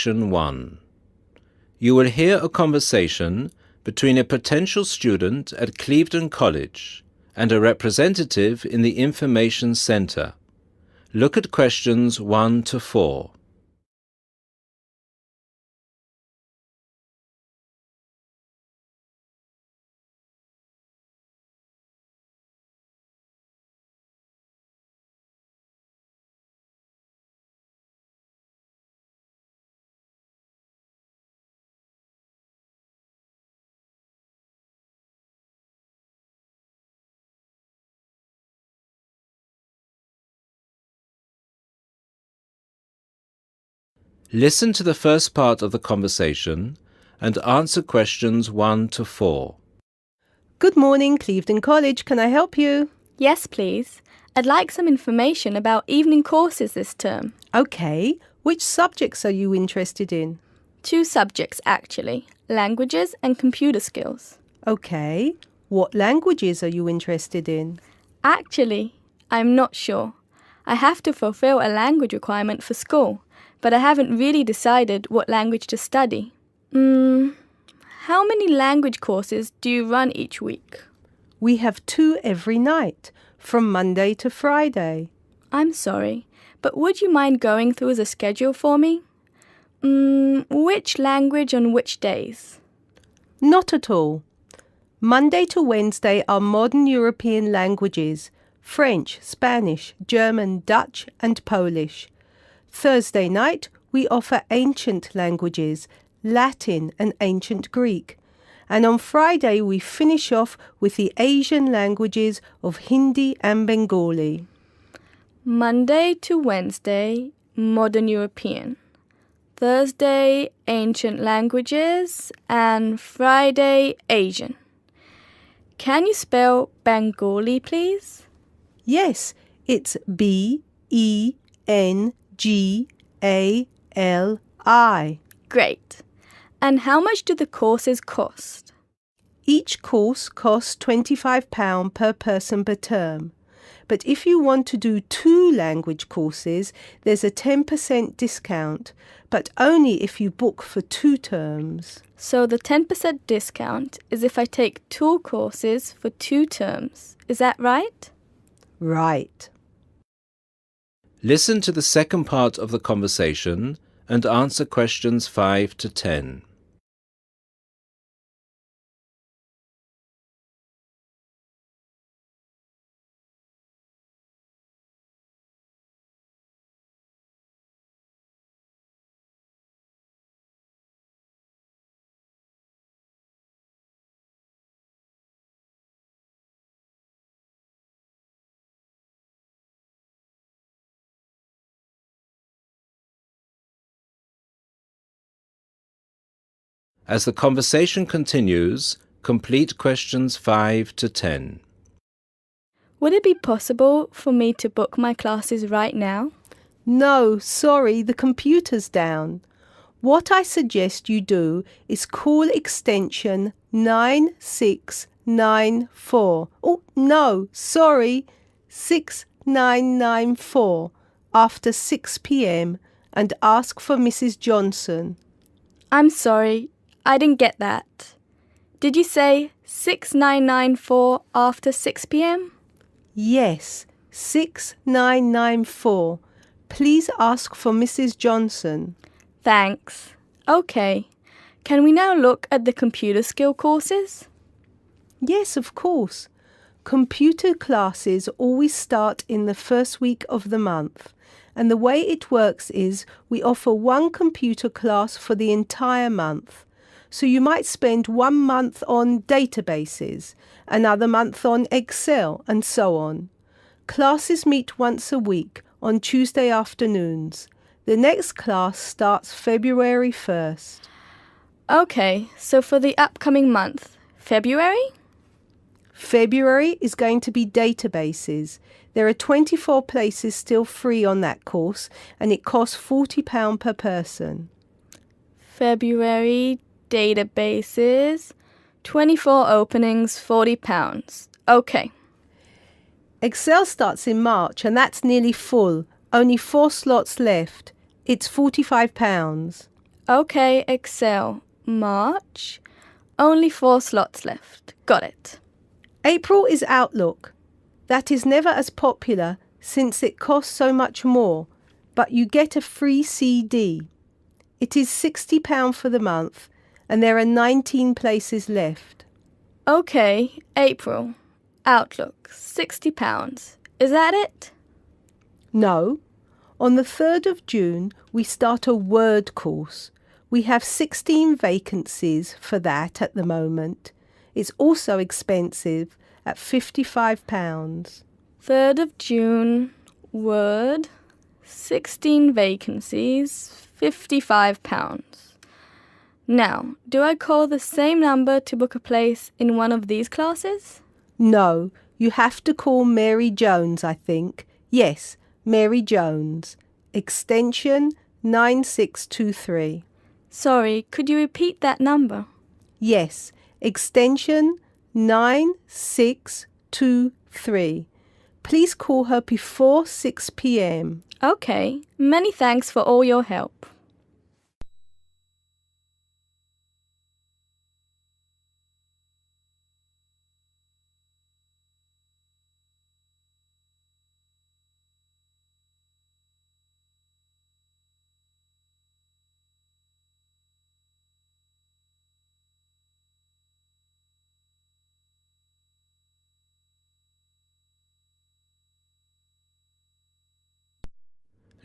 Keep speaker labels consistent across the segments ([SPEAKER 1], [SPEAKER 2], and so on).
[SPEAKER 1] Conversation 1. You will hear a conversation between a potential student at Clevedon College and a representative in the Information Centre. Look at questions 1 to 4. Listen to the first part of the conversation and answer questions 1 to 4.
[SPEAKER 2] Good morning, Clevedon College. Can I help you?
[SPEAKER 3] Yes, please. I'd like some information about evening courses this term.
[SPEAKER 2] Okay. Which subjects are you interested in?
[SPEAKER 3] 2 subjects, actually. Languages and computer skills.
[SPEAKER 2] Okay. What languages are you interested in?
[SPEAKER 3] Actually, I'm not sure. I have to fulfill a language requirement for school, but I haven't really decided what language to study. How many language courses do you run each week?
[SPEAKER 2] We have 2 every night, from Monday to Friday.
[SPEAKER 3] I'm sorry, but would you mind going through the schedule for me? Which language on which days?
[SPEAKER 2] Not at all. Monday to Wednesday are modern European languages: French, Spanish, German, Dutch and Polish. Thursday night, we offer ancient languages, Latin and ancient Greek. And on Friday, we finish off with the Asian languages of Hindi and Bengali.
[SPEAKER 3] Monday to Wednesday, modern European. Thursday, ancient languages. And Friday, Asian. Can you spell Bengali, please?
[SPEAKER 2] Yes, it's Bengali.
[SPEAKER 3] Great. And how much do the courses cost?
[SPEAKER 2] Each course costs £25 per person per term. But if you want to do 2 language courses, there's a 10% discount, but only if you book for 2 terms.
[SPEAKER 3] So the 10% discount is if I take 2 courses for 2 terms. Is that right?
[SPEAKER 2] Right.
[SPEAKER 1] Listen to the second part of the conversation and answer questions 5 to 10. As the conversation continues, complete questions 5 to 10.
[SPEAKER 3] Would it be possible for me to book my classes right now?
[SPEAKER 2] No, sorry, the computer's down. What I suggest you do is call extension 9694. Oh, no, sorry, 6994 after 6 p.m. and ask for Mrs. Johnson.
[SPEAKER 3] I'm sorry, I didn't get that. Did you say 6994 after 6 p.m.?
[SPEAKER 2] Yes, 6994. Please ask for Mrs. Johnson.
[SPEAKER 3] Thanks. Okay. Can we now look at the computer skill courses?
[SPEAKER 2] Yes, of course. Computer classes always start in the first week of the month. And the way it works is we offer 1 computer class for the entire month. So you might spend 1 month on databases, another month on Excel, and so on. Classes meet once a week on Tuesday afternoons. The next class starts February 1st.
[SPEAKER 3] Okay, so for the upcoming month, February?
[SPEAKER 2] February is going to be databases. There are 24 places still free on that course, and it costs £40 per person.
[SPEAKER 3] February, databases, 24 openings, £40. Okay.
[SPEAKER 2] Excel starts in March, and that's nearly full. Only 4 slots left. It's £45.
[SPEAKER 3] Okay, Excel. March. Only 4 slots left. Got it.
[SPEAKER 2] April is Outlook. That is never as popular since it costs so much more, but you get a free CD. It is £60 for the month, and there are 19 places left.
[SPEAKER 3] Okay, April. Outlook. £60. Is that it?
[SPEAKER 2] No. On the 3rd of June, we start a Word course. We have 16 vacancies for that at the moment. It's also expensive at £55.
[SPEAKER 3] 3rd of June. Word. 16 vacancies. £55. Now, do I call the same number to book a place in one of these classes?
[SPEAKER 2] No, you have to call Mary Jones, I think. Yes, Mary Jones. Extension 9623.
[SPEAKER 3] Sorry, could you repeat that number?
[SPEAKER 2] Yes, extension 9623. Please call her before 6 p.m.
[SPEAKER 3] Okay, many thanks for all your help.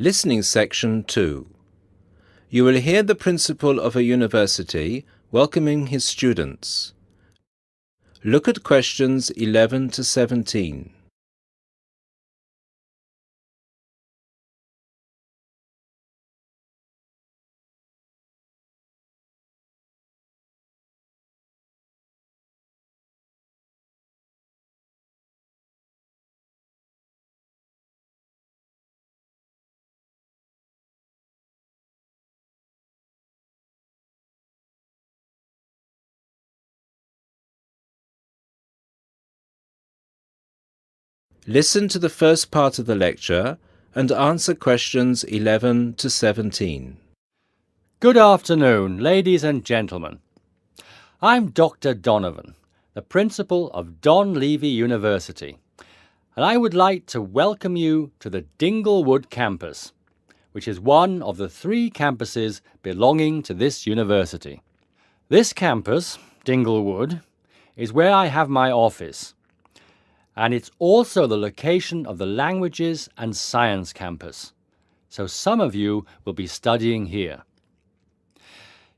[SPEAKER 1] Listening section 2. You will hear the principal of a university welcoming his students. Look at questions 11 to 17. Listen to the first part of the lecture and answer questions 11 to 17.
[SPEAKER 4] Good afternoon, ladies and gentlemen. I'm Dr. Donovan, the principal of Don Levy University, and I would like to welcome you to the Dinglewood campus, which is one of the 3 campuses belonging to this university. This campus, Dinglewood, is where I have my office, and it's also the location of the Languages and Science campus, so some of you will be studying here.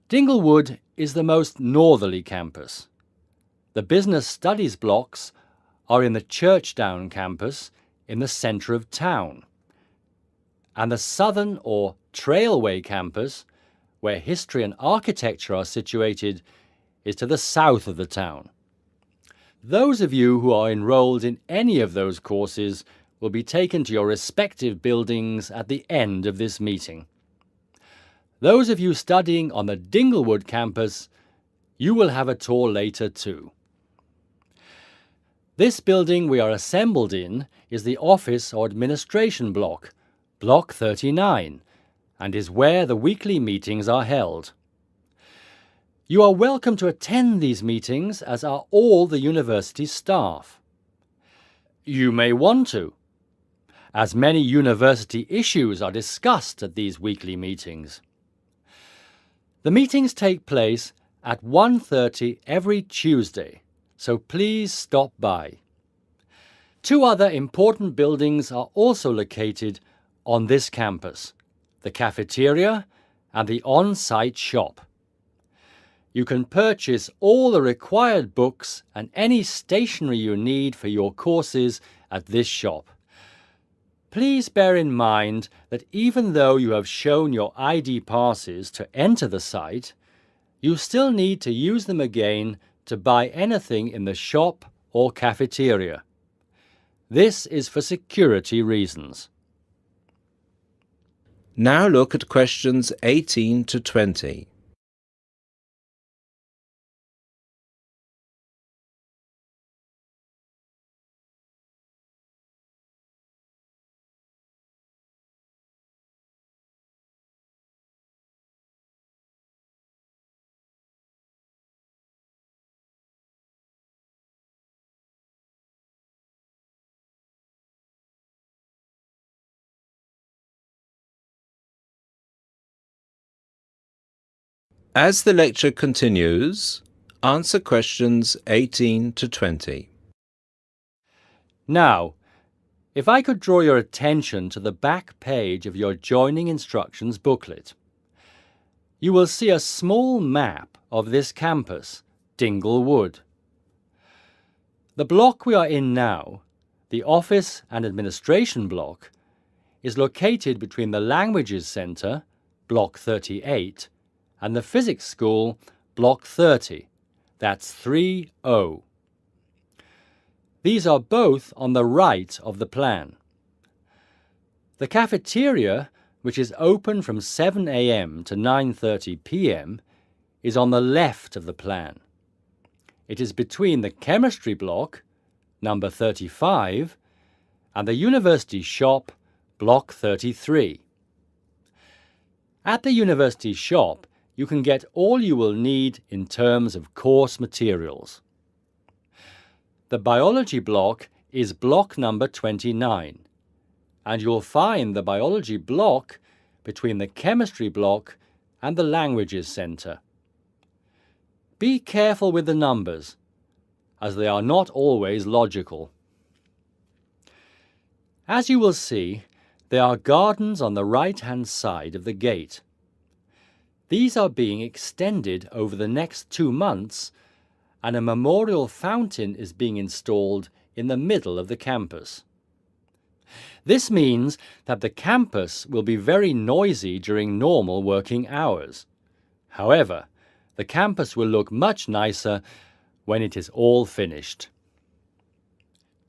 [SPEAKER 4] Dinglewood is the most northerly campus. The business studies blocks are in the Churchdown campus in the centre of town, and the southern or Trailway campus, where history and architecture are situated, is to the south of the town. Those of you who are enrolled in any of those courses will be taken to your respective buildings at the end of this meeting. Those of you studying on the Dinglewood campus, you will have a tour later too. This building we are assembled in is the office or administration block, Block 39, and is where the weekly meetings are held. You are welcome to attend these meetings, as are all the university staff. You may want to, as many university issues are discussed at these weekly meetings. The meetings take place at 1:30 every Tuesday, so please stop by. 2 other important buildings are also located on this campus, the cafeteria and the on-site shop. You can purchase all the required books and any stationery you need for your courses at this shop. Please bear in mind that even though you have shown your ID passes to enter the site, you still need to use them again to buy anything in the shop or cafeteria. This is for security reasons.
[SPEAKER 1] Now look at questions 18 to 20. As the lecture continues, answer questions 18 to 20.
[SPEAKER 4] Now, if I could draw your attention to the back page of your joining instructions booklet, you will see a small map of this campus, Dingle Wood. The block we are in now, the Office and Administration block, is located between the Languages Centre, Block 38, and the Physics School, Block 30. That's 3O. These are both on the right of the plan. The cafeteria, which is open from 7 a.m. to 9:30 p.m., is on the left of the plan. It is between the Chemistry block, number 35, and the University shop, Block 33. At the University shop, you can get all you will need in terms of course materials. The Biology block is block number 29, and you'll find the Biology block between the Chemistry block and the Languages Centre. Be careful with the numbers, as they are not always logical. As you will see, there are gardens on the right-hand side of the gate. These are being extended over the next 2 months, and a memorial fountain is being installed in the middle of the campus. This means that the campus will be very noisy during normal working hours. However, the campus will look much nicer when it is all finished.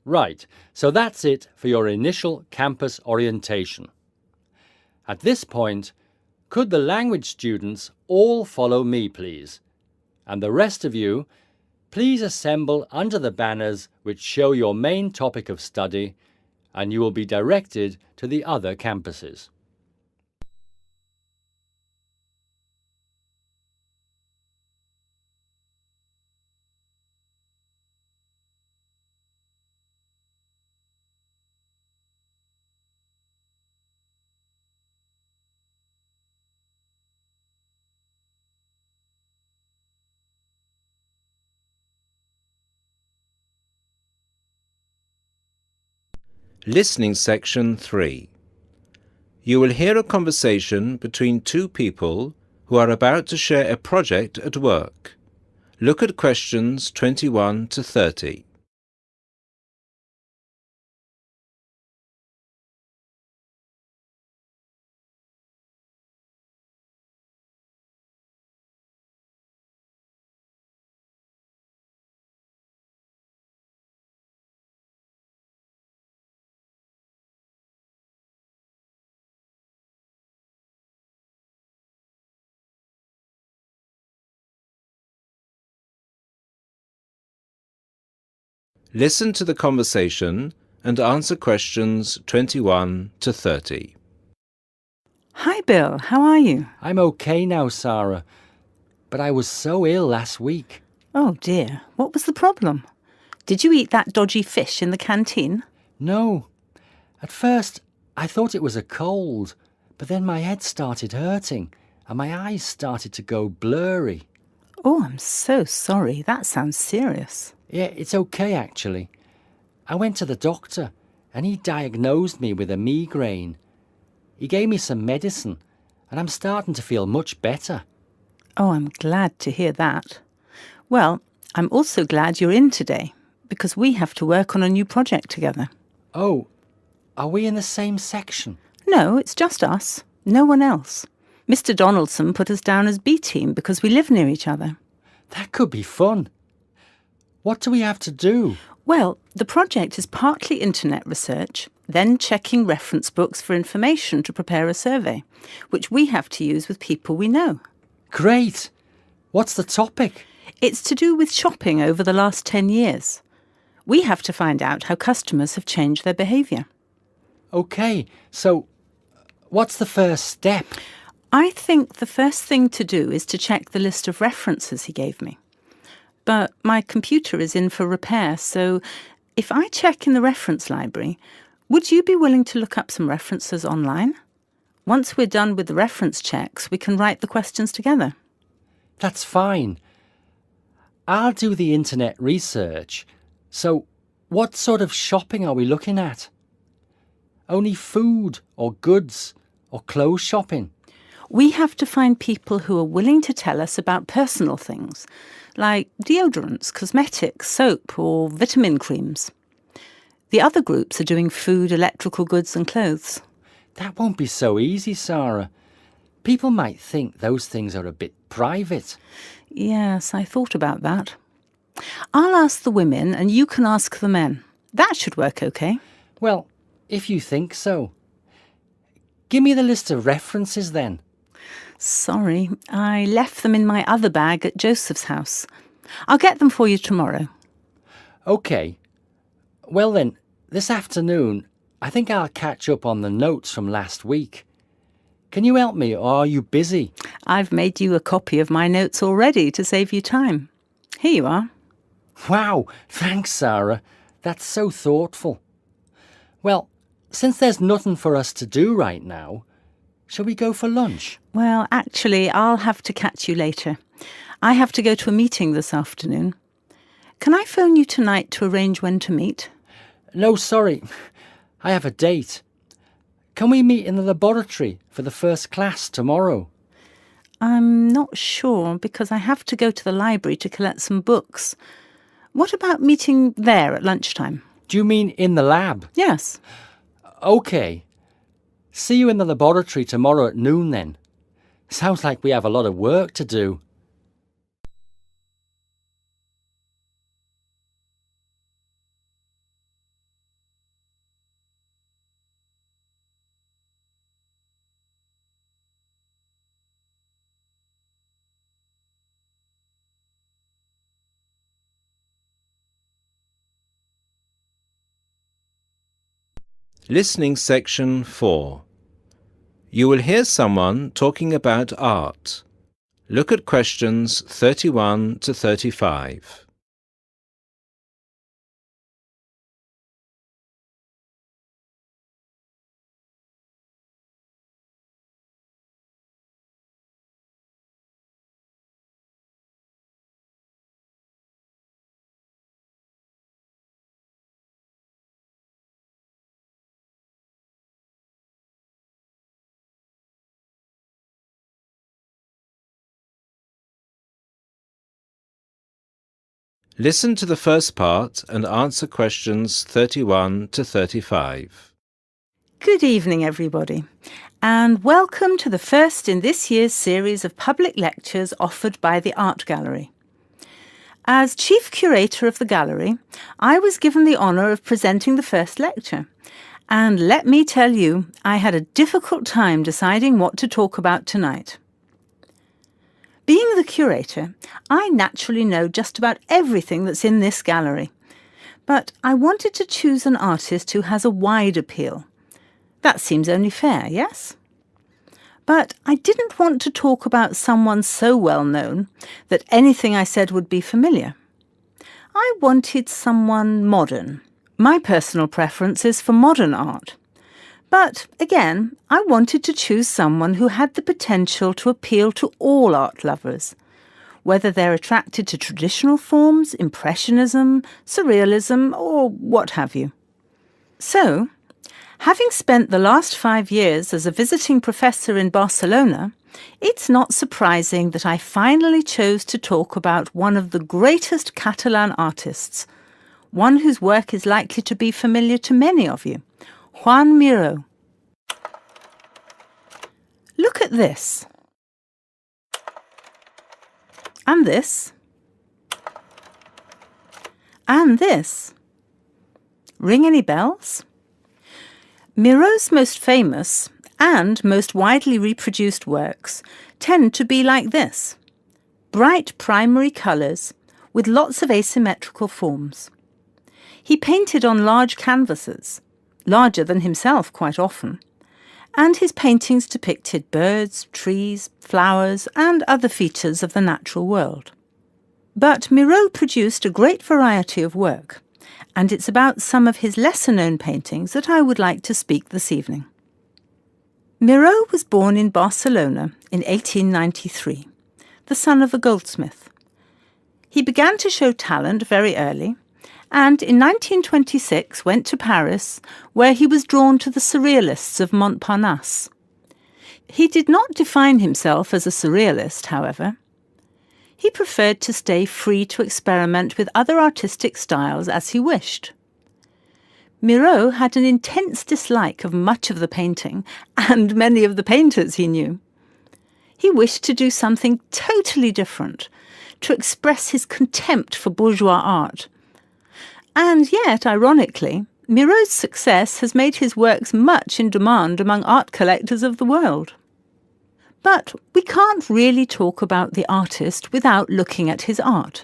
[SPEAKER 4] Right, so that's it for your initial campus orientation. At this point, could the language students all follow me, please? And the rest of you, please assemble under the banners which show your main topic of study, and you will be directed to the other campuses.
[SPEAKER 1] Listening section 3. You will hear a conversation between two people who are about to share a project at work. Look at questions 21 to 30. Listen to the conversation and answer questions 21 to 30.
[SPEAKER 5] Hi, Bill. How are you?
[SPEAKER 4] I'm okay now, Sarah, but I was so ill last week.
[SPEAKER 5] Oh, dear. What was the problem? Did you eat that dodgy fish in the canteen?
[SPEAKER 4] No. At first, I thought it was a cold, but then my head started hurting and my eyes started to go blurry.
[SPEAKER 5] Oh, I'm so sorry. That sounds serious.
[SPEAKER 4] Yeah, it's okay, actually. I went to the doctor and he diagnosed me with a migraine. He gave me some medicine and I'm starting to feel much better.
[SPEAKER 5] Oh, I'm glad to hear that. Well, I'm also glad you're in today because we have to work on a new project together.
[SPEAKER 4] Oh, are we in the same section?
[SPEAKER 5] No, it's just us. No one else. Mr. Donaldson put us down as B team because we live near each other.
[SPEAKER 4] That could be fun. What do we have to do?
[SPEAKER 5] Well, the project is partly internet research, then checking reference books for information to prepare a survey, which we have to use with people we know.
[SPEAKER 4] Great! What's the topic?
[SPEAKER 5] It's to do with shopping over the last 10 years. We have to find out how customers have changed their behaviour.
[SPEAKER 4] OK, so what's the first step?
[SPEAKER 5] I think the first thing to do is to check the list of references he gave me. But my computer is in for repair, so if I check in the reference library, would you be willing to look up some references online? Once we're done with the reference checks, we can write the questions together.
[SPEAKER 4] That's fine. I'll do the internet research. So, what sort of shopping are we looking at? Only food or goods or clothes shopping?
[SPEAKER 5] We have to find people who are willing to tell us about personal things, like deodorants, cosmetics, soap, or vitamin creams. The other groups are doing food, electrical goods and clothes.
[SPEAKER 4] That won't be so easy, Sarah. People might think those things are a bit private.
[SPEAKER 5] Yes, I thought about that. I'll ask the women and you can ask the men. That should work okay.
[SPEAKER 4] Well, if you think so. Give me the list of references then.
[SPEAKER 5] Sorry, I left them in my other bag at Joseph's house. I'll get them for you tomorrow.
[SPEAKER 4] OK. Well then, this afternoon, I think I'll catch up on the notes from last week. Can you help me, or are you busy?
[SPEAKER 5] I've made you a copy of my notes already to save you time. Here you are.
[SPEAKER 4] Wow, thanks, Sarah. That's so thoughtful. Well, since there's nothing for us to do right now, shall we go for lunch?
[SPEAKER 5] Well, actually, I'll have to catch you later. I have to go to a meeting this afternoon. Can I phone you tonight to arrange when to meet?
[SPEAKER 4] No, sorry. I have a date. Can we meet in the laboratory for the first class tomorrow?
[SPEAKER 5] I'm not sure because I have to go to the library to collect some books. What about meeting there at lunchtime?
[SPEAKER 4] Do you mean in the lab?
[SPEAKER 5] Yes.
[SPEAKER 4] OK. See you in the laboratory tomorrow at noon then. Sounds like we have a lot of work to do.
[SPEAKER 1] Listening section 4. You will hear someone talking about art. Look at questions 31 to 35. Listen to the first part and answer questions 31 to 35.
[SPEAKER 5] Good evening, everybody, and welcome to the first in this year's series of public lectures offered by the Art Gallery. As Chief Curator of the Gallery, I was given the honour of presenting the first lecture, and let me tell you, I had a difficult time deciding what to talk about tonight. Being the curator, I naturally know just about everything that's in this gallery, but I wanted to choose an artist who has a wide appeal. That seems only fair, yes? But I didn't want to talk about someone so well known that anything I said would be familiar. I wanted someone modern. My personal preference is for modern art. But again, I wanted to choose someone who had the potential to appeal to all art lovers, whether they're attracted to traditional forms, impressionism, surrealism, or what have you. So, having spent the last 5 years as a visiting professor in Barcelona, it's not surprising that I finally chose to talk about one of the greatest Catalan artists, one whose work is likely to be familiar to many of you, Joan Miró. Look at this. And this. And this. Ring any bells? Miró's most famous and most widely reproduced works tend to be like this. Bright primary colours with lots of asymmetrical forms. He painted on large canvases, larger than himself quite often, and his paintings depicted birds, trees, flowers, and other features of the natural world. But Miró produced a great variety of work, and it's about some of his lesser-known paintings that I would like to speak this evening. Miró was born in Barcelona in 1893, the son of a goldsmith. He began to show talent very early, and in 1926 went to Paris, where he was drawn to the Surrealists of Montparnasse. He did not define himself as a Surrealist, however. He preferred to stay free to experiment with other artistic styles as he wished. Miro had an intense dislike of much of the painting and many of the painters he knew. He wished to do something totally different, to express his contempt for bourgeois art. And yet, ironically, Miro's success has made his works much in demand among art collectors of the world. But we can't really talk about the artist without looking at his art.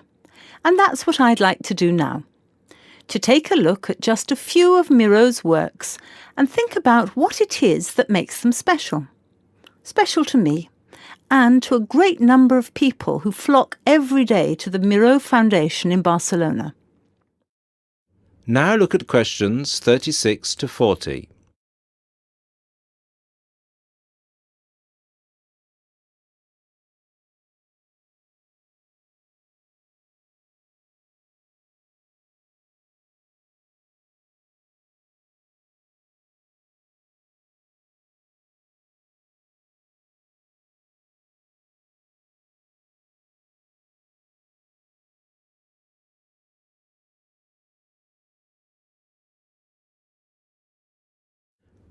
[SPEAKER 5] And that's what I'd like to do now. To take a look at just a few of Miro's works and think about what it is that makes them special. Special to me, and to a great number of people who flock every day to the Miro Foundation in Barcelona.
[SPEAKER 1] Now look at questions 36 to 40.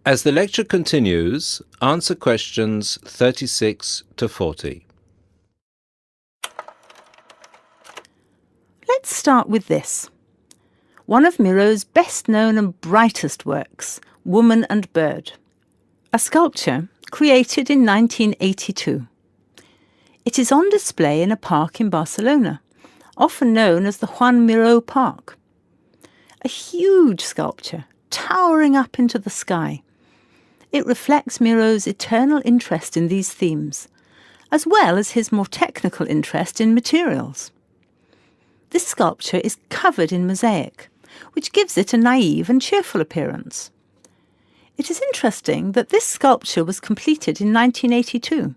[SPEAKER 1] As the lecture continues, answer questions 36 to 40.
[SPEAKER 5] Let's start with this. One of Miro's best-known and brightest works, Woman and Bird. A sculpture created in 1982. It is on display in a park in Barcelona, often known as the Juan Miró Park. A huge sculpture, towering up into the sky. It reflects Miro's eternal interest in these themes, as well as his more technical interest in materials. This sculpture is covered in mosaic, which gives it a naive and cheerful appearance. It is interesting that this sculpture was completed in 1982,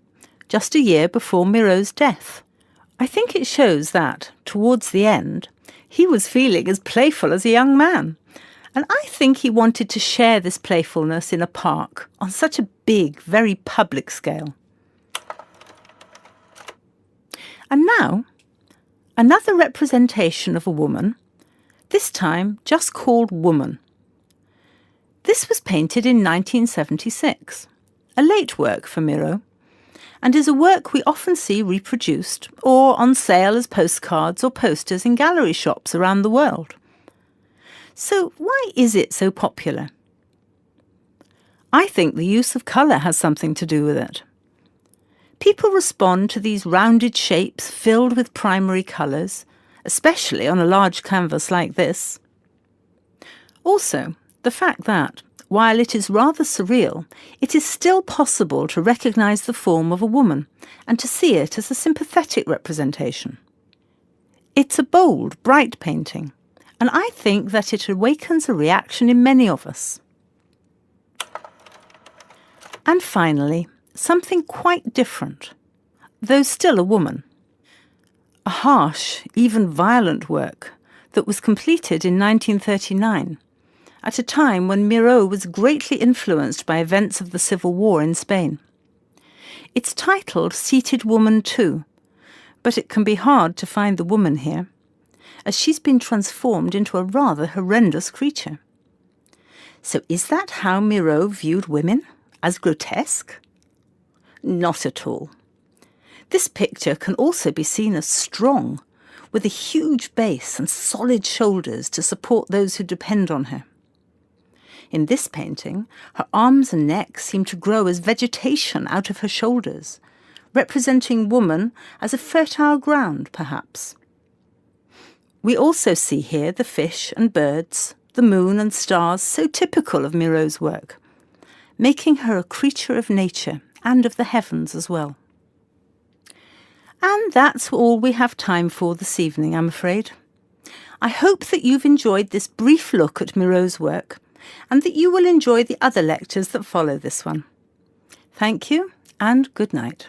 [SPEAKER 5] just a year before Miro's death. I think it shows that, towards the end, he was feeling as playful as a young man. And I think he wanted to share this playfulness in a park on such a big, very public scale. And now, another representation of a woman, this time just called Woman. This was painted in 1976, a late work for Miro, and is a work we often see reproduced or on sale as postcards or posters in gallery shops around the world. So why is it so popular? I think the use of colour has something to do with it. People respond to these rounded shapes filled with primary colours, especially on a large canvas like this. Also, the fact that, while it is rather surreal, it is still possible to recognise the form of a woman and to see it as a sympathetic representation. It's a bold, bright painting, and I think that it awakens a reaction in many of us. And finally, something quite different, though still a woman. A harsh, even violent work that was completed in 1939, at a time when Miró was greatly influenced by events of the Civil War in Spain. It's titled Seated Woman 2, but it can be hard to find the woman here, as she's been transformed into a rather horrendous creature. So is that how Miró viewed women? As grotesque? Not at all. This picture can also be seen as strong, with a huge base and solid shoulders to support those who depend on her. In this painting, her arms and neck seem to grow as vegetation out of her shoulders, representing woman as a fertile ground, perhaps. We also see here the fish and birds, the moon and stars so typical of Miró's work, making her a creature of nature and of the heavens as well. And that's all we have time for this evening, I'm afraid. I hope that you've enjoyed this brief look at Miró's work and that you will enjoy the other lectures that follow this one. Thank you and good night.